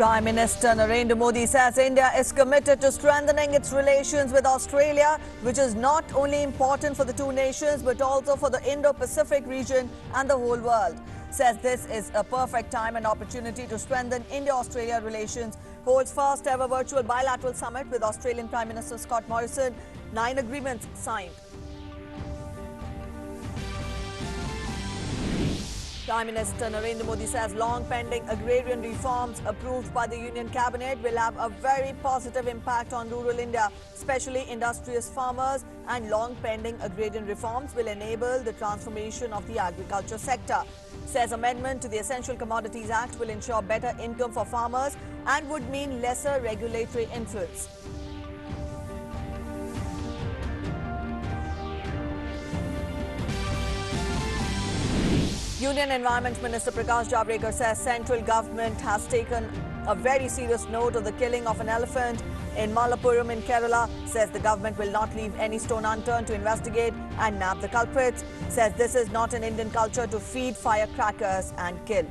Prime Minister Narendra Modi says India is committed to strengthening its relations with Australia, which is not only important for the two nations but also for the Indo-Pacific region and the whole world. Says this is a perfect time and opportunity to strengthen India-Australia relations. Holds first ever virtual bilateral summit with Australian Prime Minister Scott Morrison. 9 agreements signed. Prime Minister Narendra Modi says long-pending agrarian reforms approved by the Union Cabinet will have a very positive impact on rural India, especially industrious farmers, and long-pending agrarian reforms will enable the transformation of the agriculture sector. Says amendment to the Essential Commodities Act will ensure better income for farmers and would mean lesser regulatory influence. Union Environment Minister Prakash Javadekar says central government has taken a very serious note of the killing of an elephant in Malappuram in Kerala. Says the government will not leave any stone unturned to investigate and nab the culprits. Says this is not an Indian culture to feed firecrackers and kill.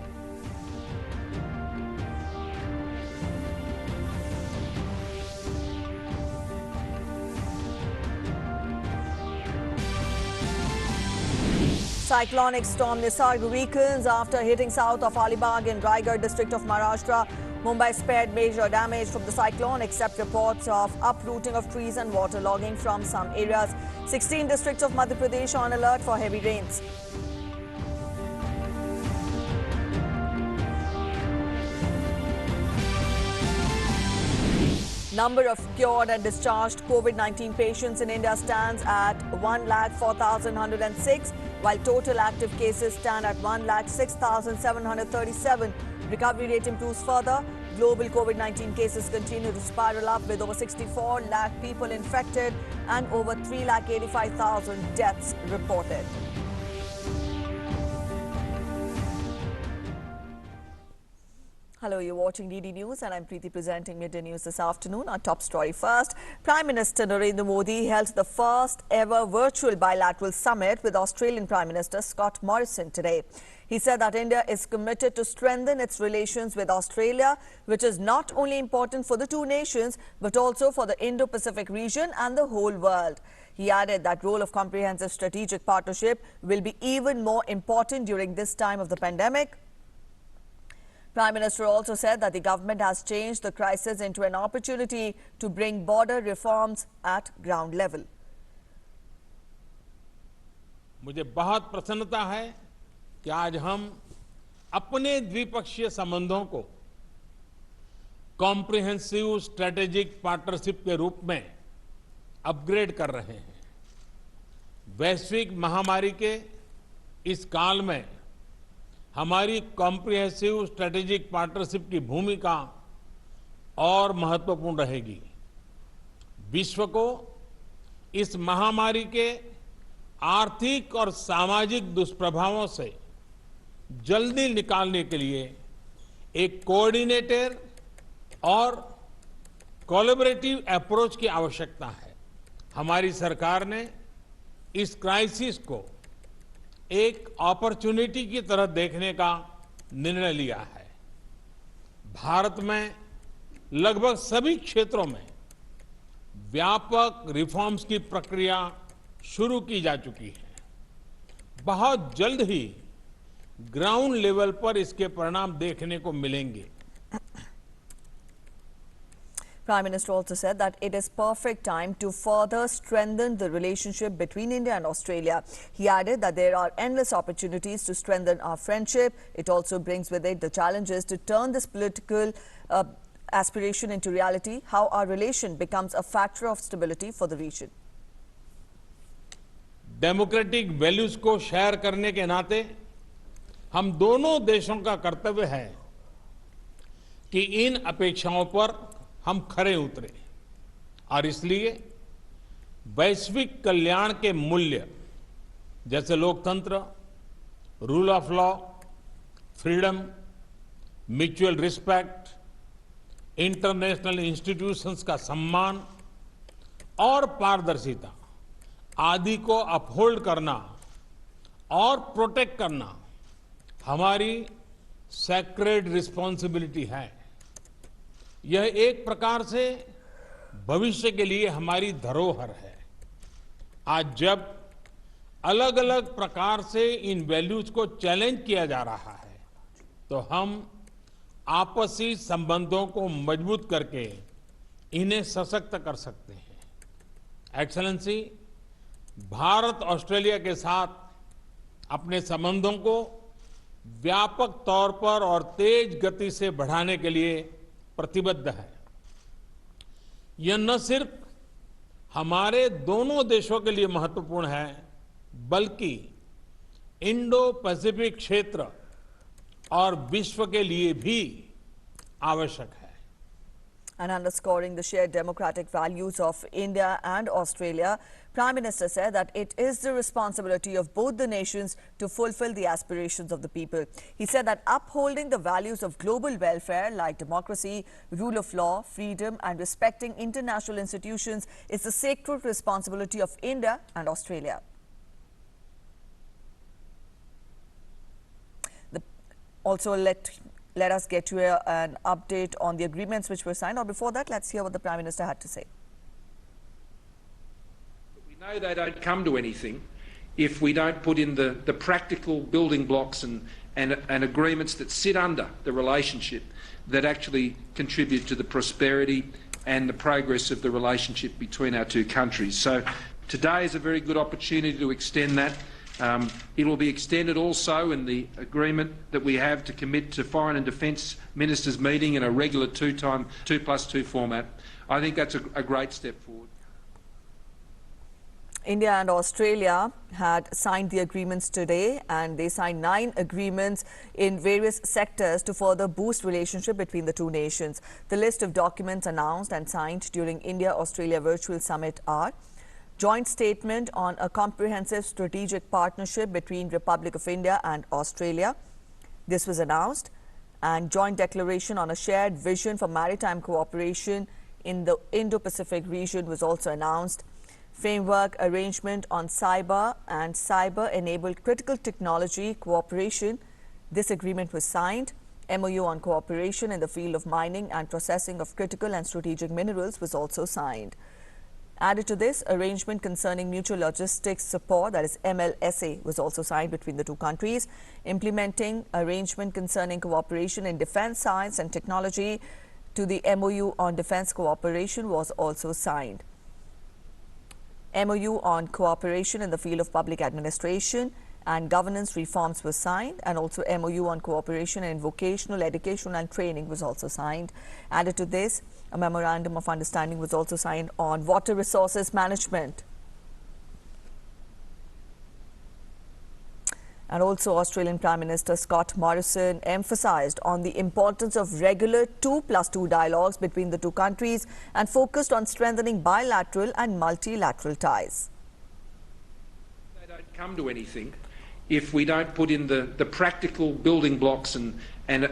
Cyclonic storm Nisarg weakens after hitting south of Alibag in Raigad district of Maharashtra. Mumbai spared major damage from the cyclone except reports of uprooting of trees and waterlogging from some areas. 16 districts of Madhya Pradesh on alert for heavy rains. Number of cured and discharged COVID-19 patients in India stands at 1,04,106, while total active cases stand at 1,06,737. Recovery rate improves further. Global COVID-19 cases continue to spiral up with over 64 lakh people infected and over 3,85,000 deaths reported. Hello, you're watching DD News and I'm Preeti presenting Midday News this afternoon. Our top story first. Prime Minister Narendra Modi held the first ever virtual bilateral summit with Australian Prime Minister Scott Morrison today. He said that India is committed to strengthen its relations with Australia, which is not only important for the two nations but also for the Indo-Pacific region and the whole world. He added that role of comprehensive strategic partnership will be even more important during this time of the pandemic. Prime Minister also said that the government has changed the crisis into an opportunity to bring border reforms at ground level. मुझे बहुत प्रसन्नता है कि आज हम अपने द्विपक्षीय संबंधों को कॉम्प्रिहेंसिव स्ट्रेटेजिक पार्टनरशिप के रूप में अपग्रेड कर रहे हैं। वैश्विक महामारी के इस काल में हमारी कॉम्प्रिहेंसिव स्ट्रेटेजिक पार्टनरशिप की भूमिका और महत्वपूर्ण रहेगी। विश्व को इस महामारी के आर्थिक और सामाजिक दुष्प्रभावों से जल्दी निकालने के लिए एक कोऑर्डिनेटेड और कोलैबोरेटिव अप्रोच की आवश्यकता है। हमारी सरकार ने इस क्राइसिस को एक अपॉर्चुनिटी की तरह देखने का निर्णय लिया है। भारत में लगभग सभी क्षेत्रों में व्यापक रिफॉर्म्स की प्रक्रिया शुरू की जा चुकी है। बहुत जल्द ही ग्राउंड लेवल पर इसके परिणाम देखने को मिलेंगे। Prime Minister also said that it is perfect time to further strengthen the relationship between India and Australia. He added that there are endless opportunities to strengthen our friendship. It also brings with it the challenges to turn this political aspiration into reality, how our relation becomes a factor of stability for the region. Democratic values को share करने के नाते हम दोनों देशों का कर्तव्य है कि इन अपेक्षाओं पर हम खरे उतरे और इसलिए वैश्विक कल्याण के मूल्य जैसे लोकतंत्र, rule of law, freedom, mutual respect, international institutions का सम्मान और पारदर्शिता आदि को अपहोल्ड करना और प्रोटेक्ट करना हमारी सैक्रेड रिस्पॉन्सिबिलिटी है। यह एक प्रकार से भविष्य के लिए हमारी धरोहर है। आज जब अलग अलग प्रकार से इन वैल्यूज को चैलेंज किया जा रहा है, तो हम आपसी संबंधों को मजबूत करके इन्हें सशक्त कर सकते हैं। एक्सेलेंसी, भारत ऑस्ट्रेलिया के साथ अपने संबंधों को व्यापक तौर पर और तेज गति से बढ़ाने के लिए प्रतिबद्ध है। यह न सिर्फ हमारे दोनों देशों के लिए महत्वपूर्ण है, बल्कि इंडो पैसिफिक क्षेत्र और विश्व के लिए भी आवश्यक है। And underscoring the shared democratic values of India and Australia, Prime Minister said that it is the responsibility of both the nations to fulfill the aspirations of the people. He said that upholding the values of global welfare like democracy, rule of law, freedom and respecting international institutions is the sacred responsibility of India and Australia. Also, let us get you an update on the agreements which were signed. Or before that, let's hear what the Prime Minister had to say. We know they don't come to anything if we don't put in the practical building blocks and agreements that sit under the relationship that actually contribute to the prosperity and the progress of the relationship between our two countries. So today is a very good opportunity to extend that. It will be extended also in the agreement that we have to commit to Foreign and Defence Ministers meeting in a regular 2+2 format. I think that's a great step forward. India and Australia had signed the agreements today, and they signed 9 agreements in various sectors to further boost relationship between the two nations. The list of documents announced and signed during India-Australia Virtual Summit are: Joint Statement on a Comprehensive Strategic Partnership between Republic of India and Australia. This was announced. And Joint Declaration on a Shared Vision for Maritime Cooperation in the Indo-Pacific region was also announced. Framework Arrangement on Cyber and Cyber-Enabled Critical Technology Cooperation. This agreement was signed. MOU on cooperation in the field of mining and processing of critical and strategic minerals was also signed. Added to this, arrangement concerning mutual logistics support, that is MLSA, was also signed between the two countries. Implementing arrangement concerning cooperation in defence science and technology to the MOU on defence cooperation was also signed. MOU on cooperation in the field of public administration and governance reforms was signed, and also MOU on cooperation in vocational education and training was also signed. Added to this, a memorandum of understanding was also signed on water resources management. And also, Australian Prime Minister Scott Morrison emphasised on the importance of regular 2+2 dialogues between the two countries and focused on strengthening bilateral and multilateral ties. They don't come to anything if we don't put in the practical building blocks and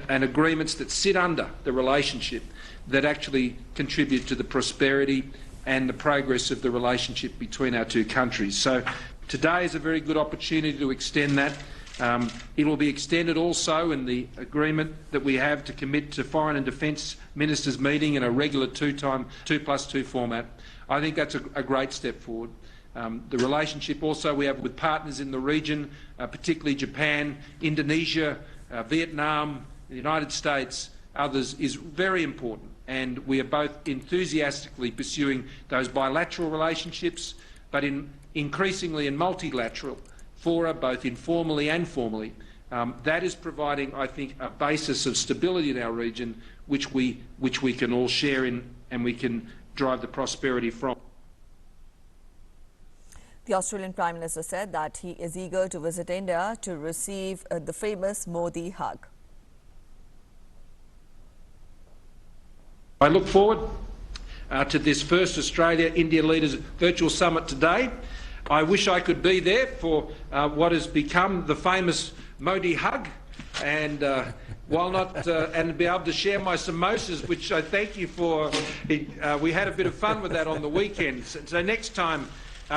agreements that sit under the relationship that actually contribute to the prosperity and the progress of the relationship between our two countries. So today is a very good opportunity to extend that. It will be extended also in the agreement that we have to commit to Foreign and Defence Ministers meeting in a regular 2+2 format. I think that's a great step forward. The relationship also we have with partners in the region, particularly Japan, Indonesia, Vietnam, the United States, others, is very important. And we are both enthusiastically pursuing those bilateral relationships, but increasingly in multilateral fora, both informally and formally. That is providing, I think, a basis of stability in our region, which we can all share in and we can drive the prosperity from. The Australian Prime Minister said that he is eager to visit India to receive the famous Modi hug. I look forward to this first Australia-India Leaders Virtual Summit today. I wish I could be there for what has become the famous Modi hug, and while not and be able to share my samosas, which I thank you for. We had a bit of fun with that on the weekend. So next time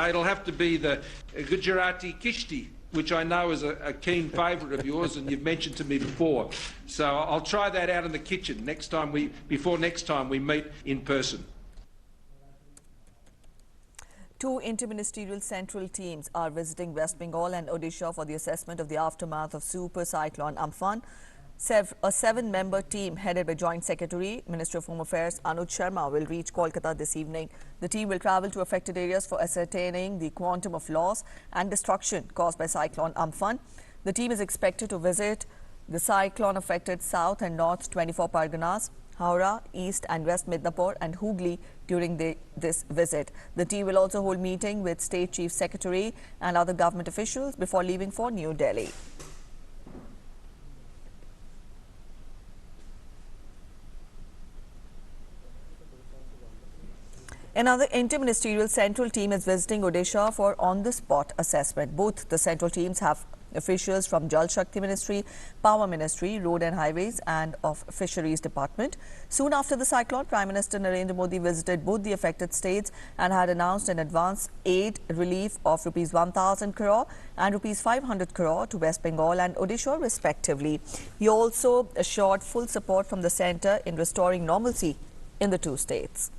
it'll have to be the Gujarati Kishti which I know is a keen favourite of yours and you've mentioned to me before. So I'll try that out in the kitchen before next time we meet in person. Two interministerial central teams are visiting West Bengal and Odisha for the assessment of the aftermath of Super Cyclone Amphan. A seven-member team headed by Joint Secretary, Minister of Home Affairs Anuj Sharma will reach Kolkata this evening. The team will travel to affected areas for ascertaining the quantum of loss and destruction caused by Cyclone Amphan. The team is expected to visit the cyclone-affected South and North 24 Parganas, Howrah, East and West Midnapore and Hooghly during this visit. The team will also hold meeting with State Chief Secretary and other government officials before leaving for New Delhi. Another interministerial central team is visiting Odisha for on-the-spot assessment. Both the central teams have officials from Jal Shakti Ministry, Power Ministry, Road and Highways and of Fisheries Department. Soon after the cyclone, Prime Minister Narendra Modi visited both the affected states and had announced an advance aid relief of Rs 1,000 crore and Rs 500 crore to West Bengal and Odisha respectively. He also assured full support from the centre in restoring normalcy in the two states.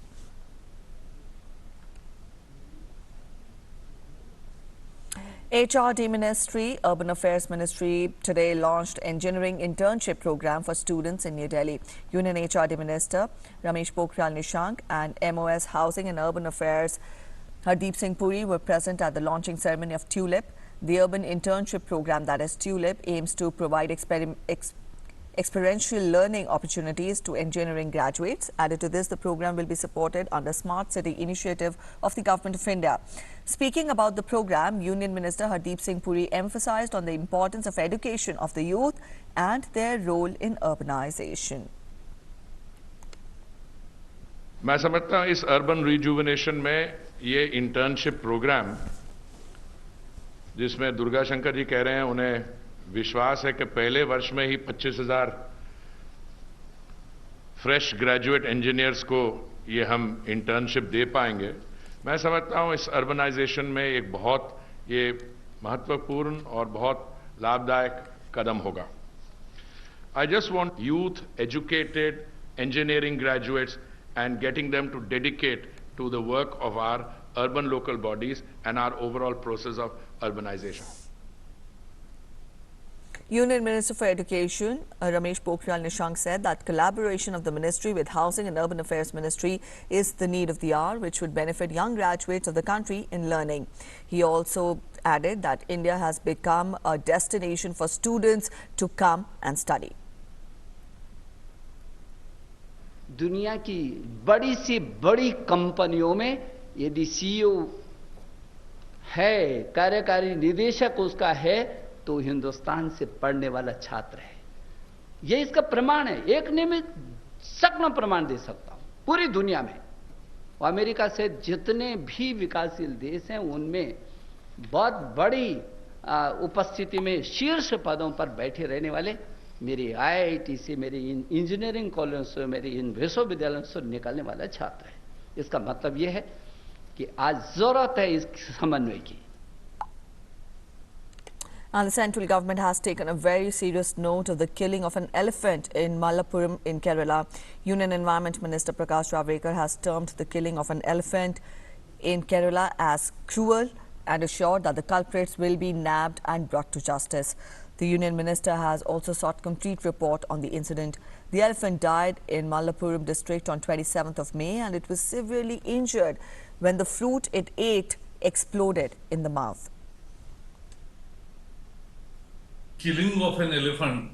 HRD Ministry, Urban Affairs Ministry today launched engineering internship program for students in New Delhi. Union HRD Minister Ramesh Pokhriyal Nishank and MOS Housing and Urban Affairs Hardeep Singh Puri were present at the launching ceremony of TULIP. The urban internship program, that is TULIP, aims to provide experiential learning opportunities to engineering graduates. Added to this, the program will be supported under Smart City initiative of the Government of India. Speaking about the program, Union Minister Hardeep Singh Puri emphasized on the importance of education of the youth and their role in urbanization. मैं समझता हूं इस urban rejuvenation में ये internship programme जिसमें दुर्गा शंकर जी कह रहे हैं उन्हें विश्वास है कि पहले वर्ष में ही 25,000 फ्रेश ग्रेजुएट इंजीनियर्स को ये हम इंटर्नशिप दे पाएंगे। मैं समझता हूं इस अर्बनाइजेशन में एक बहुत ये महत्वपूर्ण और बहुत लाभदायक कदम होगा। I just want youth, educated engineering graduates and getting them to dedicate to the work of our urban local bodies and our overall process of urbanization. Union Minister for Education Ramesh Pokhriyal Nishank said that collaboration of the ministry with Housing and Urban Affairs Ministry is the need of the hour, which would benefit young graduates of the country in learning. He also added that India has become a destination for students to come and study. दुनिया की बड़ी से बड़ी कंपनियों में यदि CEO है, कार्यकारी निदेशक उसका है, तो हिंदुस्तान से पढ़ने वाला छात्र है। यह इसका प्रमाण है। एक ने मैं सैकड़ों प्रमाण दे सकता हूं पूरी दुनिया में। और अमेरिका से जितने भी विकासशील देश हैं उनमें बहुत बड़ी उपस्थिति में शीर्ष पदों पर बैठे रहने वाले मेरे आईआईटी से, मेरे इंजीनियरिंग कॉलेज से, मेरे इन विश्वविद्यालयों से निकलने वाला छात्र है। इसका मतलब यह है कि आज जरूरत है इस समन्वय की। And the central government has taken a very serious note of the killing of an elephant in Malappuram in Kerala. Union Environment Minister Prakash Javadekar has termed the killing of an elephant in Kerala as cruel and assured that the culprits will be nabbed and brought to justice. The Union Minister has also sought complete report on the incident. The elephant died in Malappuram district on 27th of May and it was severely injured when the fruit it ate exploded in the mouth. Killing of an elephant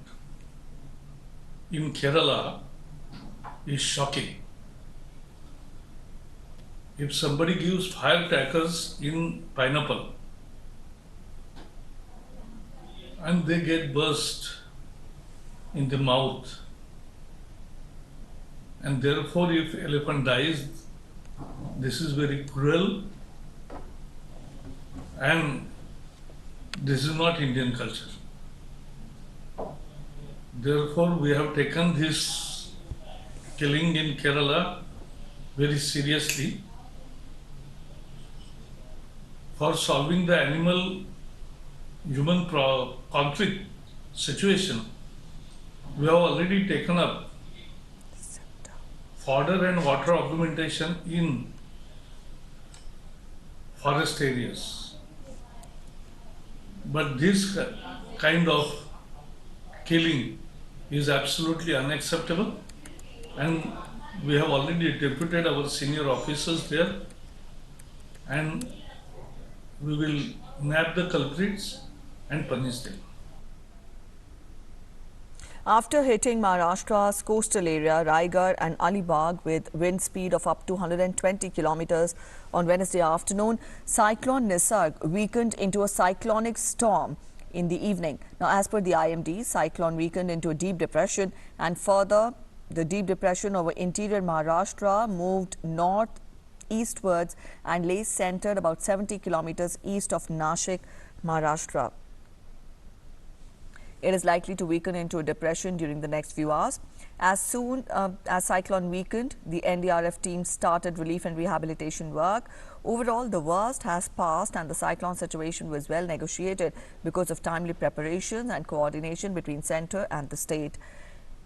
in Kerala is shocking. If somebody gives firecrackers in pineapple and they get burst in the mouth, and therefore if elephant dies, this is very cruel and this is not Indian culture. Therefore, we have taken this killing in Kerala very seriously. For solving the animal human conflict situation, we have already taken up fodder and water augmentation in forest areas. But this kind of killing is absolutely unacceptable, and we have already deputed our senior officers there, and we will nab the culprits and punish them. After hitting Maharashtra's coastal area, Raigad and Alibag with wind speed of up to 120 kilometers on Wednesday afternoon, Cyclone Nisarg weakened into a cyclonic storm in the evening. Now, as per the IMD, cyclone weakened into a deep depression, and further, the deep depression over interior Maharashtra moved north-eastwards and lay centered about 70 kilometers east of Nashik, Maharashtra. It is likely to weaken into a depression during the next few hours. As soon as cyclone weakened, the NDRF team started relief and rehabilitation work. Overall, the worst has passed and the cyclone situation was well negotiated because of timely preparation and coordination between centre and the state.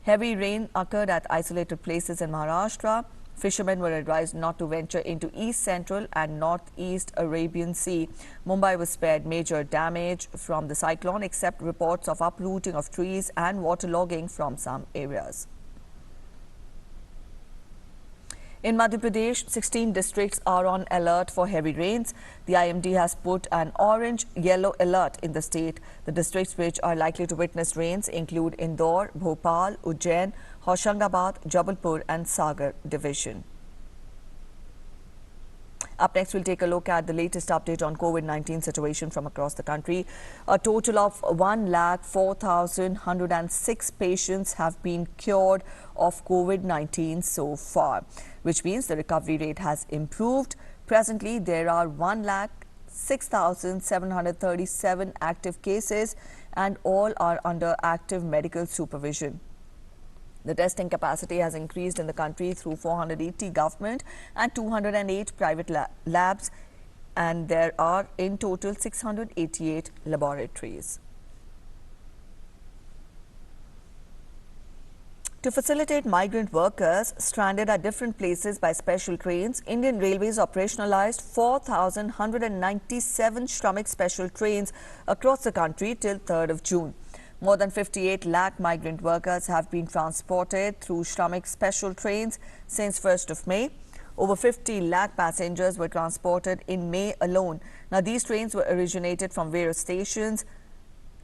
Heavy rain occurred at isolated places in Maharashtra. Fishermen were advised not to venture into East Central and Northeast Arabian Sea. Mumbai was spared major damage from the cyclone except reports of uprooting of trees and waterlogging from some areas. In Madhya Pradesh, 16 districts are on alert for heavy rains. The IMD has put an orange-yellow alert in the state. The districts which are likely to witness rains include Indore, Bhopal, Ujjain, Hoshangabad, Jabalpur and Sagar division. Up next, we'll take a look at the latest update on COVID-19 situation from across the country. A total of 104,106 patients have been cured of COVID-19 so far, which means the recovery rate has improved. Presently, there are 106,737 active cases and all are under active medical supervision. The testing capacity has increased in the country through 480 government and 208 private labs, and there are in total 688 laboratories. To facilitate migrant workers stranded at different places by special trains, Indian Railways operationalized 4,197 Shramik special trains across the country till 3rd of June. More than 58 lakh migrant workers have been transported through Shramik special trains since 1st of May. Over 50 lakh passengers were transported in May alone. Now, these trains were originated from various stations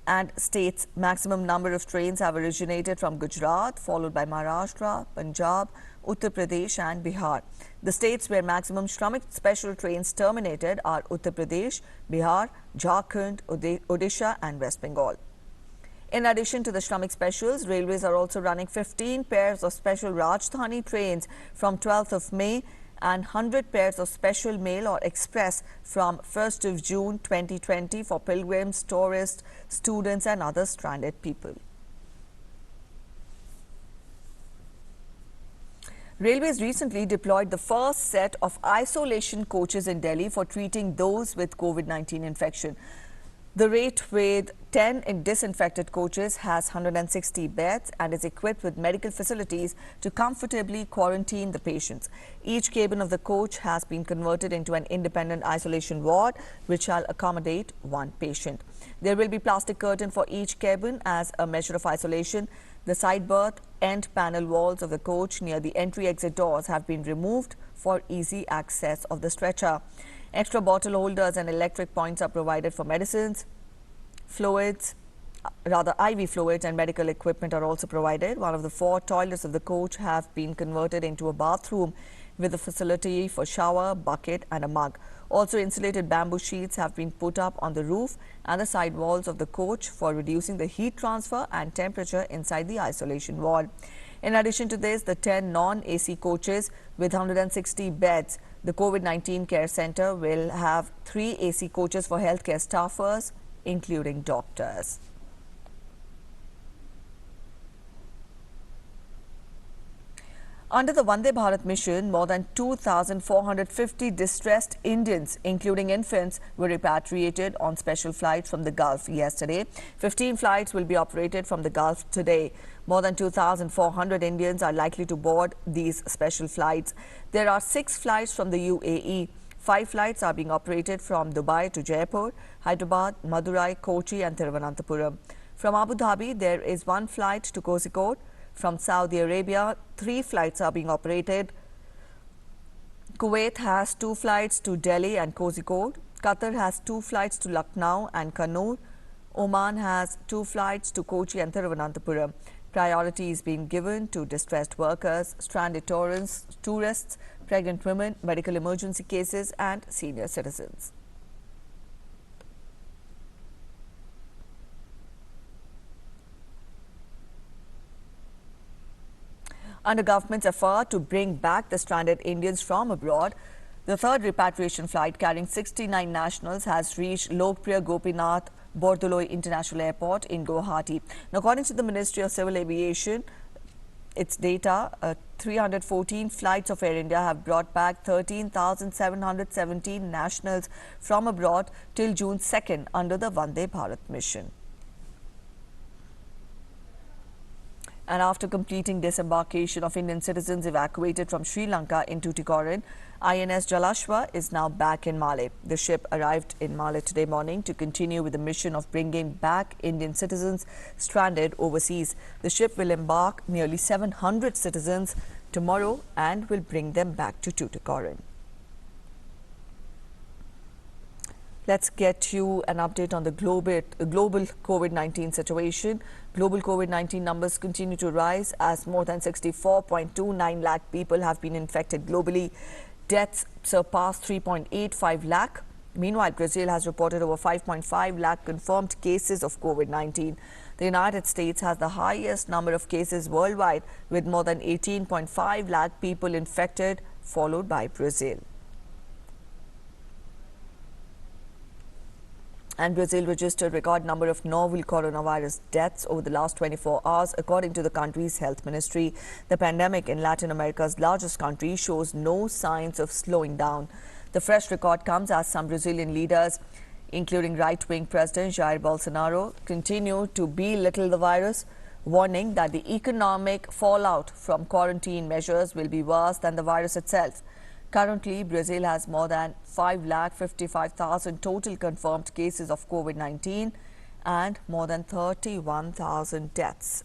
and states. Maximum number of trains have originated from Gujarat, followed by Maharashtra, Punjab, Uttar Pradesh and Bihar. The states where maximum Shramik special trains terminated are Uttar Pradesh, Bihar, Jharkhand, Odisha and West Bengal. In addition to the Shramik specials, Railways are also running 15 pairs of special Rajdhani trains from 12th of May and 100 pairs of special mail or express from 1st of June 2020 for pilgrims, tourists, students and other stranded people. Railways recently deployed the first set of isolation coaches in Delhi for treating those with COVID-19 infection. The rate with 10 disinfected coaches has 160 beds and is equipped with medical facilities to comfortably quarantine the patients. Each cabin of the coach has been converted into an independent isolation ward, which shall accommodate one patient. There will be plastic curtain for each cabin as a measure of isolation. The side berth end panel walls of the coach near the entry-exit doors have been removed for easy access of the stretcher. Extra bottle holders and electric points are provided for medicines, fluids, IV fluids and medical equipment are also provided. One of the 4 toilets of the coach have been converted into a bathroom with a facility for shower, bucket and a mug. Also, insulated bamboo sheets have been put up on the roof and the side walls of the coach for reducing the heat transfer and temperature inside the isolation ward. In addition to this, the 10 non-AC coaches with 160 beds, the COVID-19 care center will have 3 AC coaches for healthcare staffers, including doctors. Under the Vande Bharat mission, more than 2,450 distressed Indians, including infants, were repatriated on special flights from the Gulf yesterday. 15 flights will be operated from the Gulf today. More than 2,400 Indians are likely to board these special flights. There are 6 flights from the UAE. 5 flights are being operated from Dubai to Jaipur, Hyderabad, Madurai, Kochi and Thiruvananthapuram. From Abu Dhabi, there is 1 flight to Kozhikode. From Saudi Arabia, 3 flights are being operated. Kuwait has 2 flights to Delhi and Kozhikode. Qatar has 2 flights to Lucknow and Kannur. Oman has 2 flights to Kochi and Thiruvananthapuram. Priority is being given to distressed workers, stranded tourists, pregnant women, medical emergency cases and senior citizens. Under government's effort to bring back the stranded Indians from abroad, the third repatriation flight carrying 69 nationals has reached Lokpriya Gopinath Bordoloi International Airport in Guwahati. Now, according to the Ministry of Civil Aviation, its data, 314 flights of Air India have brought back 13,717 nationals from abroad till June 2nd under the Vande Bharat mission. And after completing disembarkation of Indian citizens evacuated from Sri Lanka in Tuticorin, INS Jalashwa is now back in Malé. The ship arrived in Malé today morning to continue with the mission of bringing back Indian citizens stranded overseas. The ship will embark nearly 700 citizens tomorrow and will bring them back to Tuticorin. Let's get you an update on the global COVID-19 situation. Global COVID-19 numbers continue to rise as more than 64.29 lakh people have been infected globally. Deaths surpassed 3.85 lakh. Meanwhile, Brazil has reported over 5.5 lakh confirmed cases of COVID-19. The United States has the highest number of cases worldwide with more than 18.5 lakh people infected, followed by Brazil. And Brazil registered record number of novel coronavirus deaths over the last 24 hours, according to the country's health ministry. The pandemic in Latin America's largest country shows no signs of slowing down. The fresh record comes as some Brazilian leaders, including right-wing President Jair Bolsonaro, continue to belittle the virus, warning that the economic fallout from quarantine measures will be worse than the virus itself. Currently, Brazil has more than 5,55,000 total confirmed cases of COVID-19 and more than 31,000 deaths.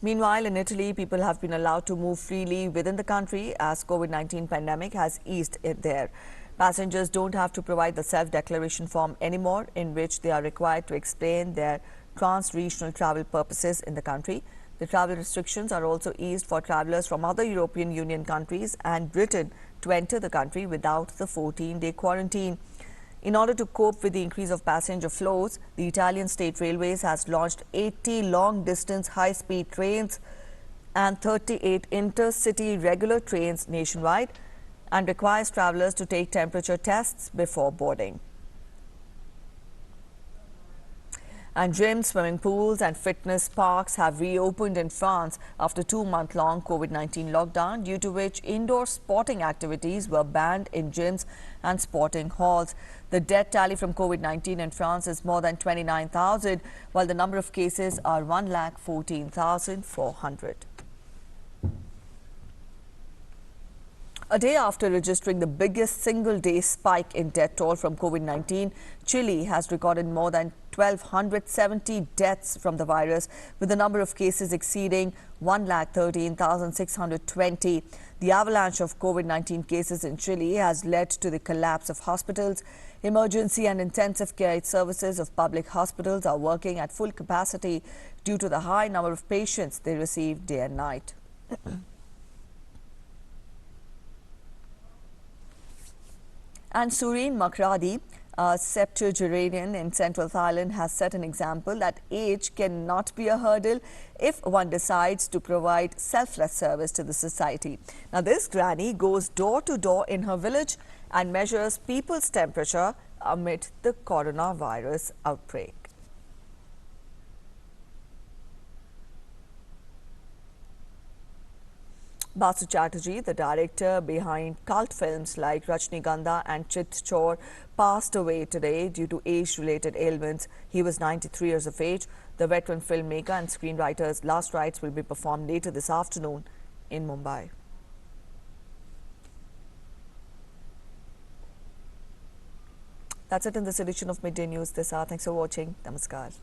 Meanwhile, in Italy, people have been allowed to move freely within the country as COVID-19 pandemic has eased there. Passengers don't have to provide the self-declaration form anymore, in which they are required to explain their trans-regional travel purposes in the country. The travel restrictions are also eased for travellers from other European Union countries and Britain to enter the country without the 14-day quarantine. In order to cope with the increase of passenger flows, the Italian State Railways has launched 80 long-distance high-speed trains and 38 intercity regular trains nationwide and requires travellers to take temperature tests before boarding. And gyms, swimming pools and fitness parks have reopened in France after 2-month-long COVID-19 lockdown, due to which indoor sporting activities were banned in gyms and sporting halls. The death tally from COVID-19 in France is more than 29,000, while the number of cases are 1,14,400. A day after registering the biggest single-day spike in death toll from COVID-19, Chile has recorded more than 1,270 deaths from the virus, with the number of cases exceeding 1,13,620. The avalanche of COVID-19 cases in Chile has led to the collapse of hospitals. Emergency and intensive care services of public hospitals are working at full capacity due to the high number of patients they receive day and night. And Surin Makradi, a septuagenarian in central Thailand, has set an example that age cannot be a hurdle if one decides to provide selfless service to the society. Now, this granny goes door to door in her village and measures people's temperature amid the coronavirus outbreak. Basu Chatterjee, the director behind cult films like Rajnigandha and Chit Chor, passed away today due to age-related ailments. He was 93 years of age. The veteran filmmaker and screenwriter's last rites will be performed later this afternoon in Mumbai. That's it in this edition of Midday News this hour. Thanks for watching. Namaskar.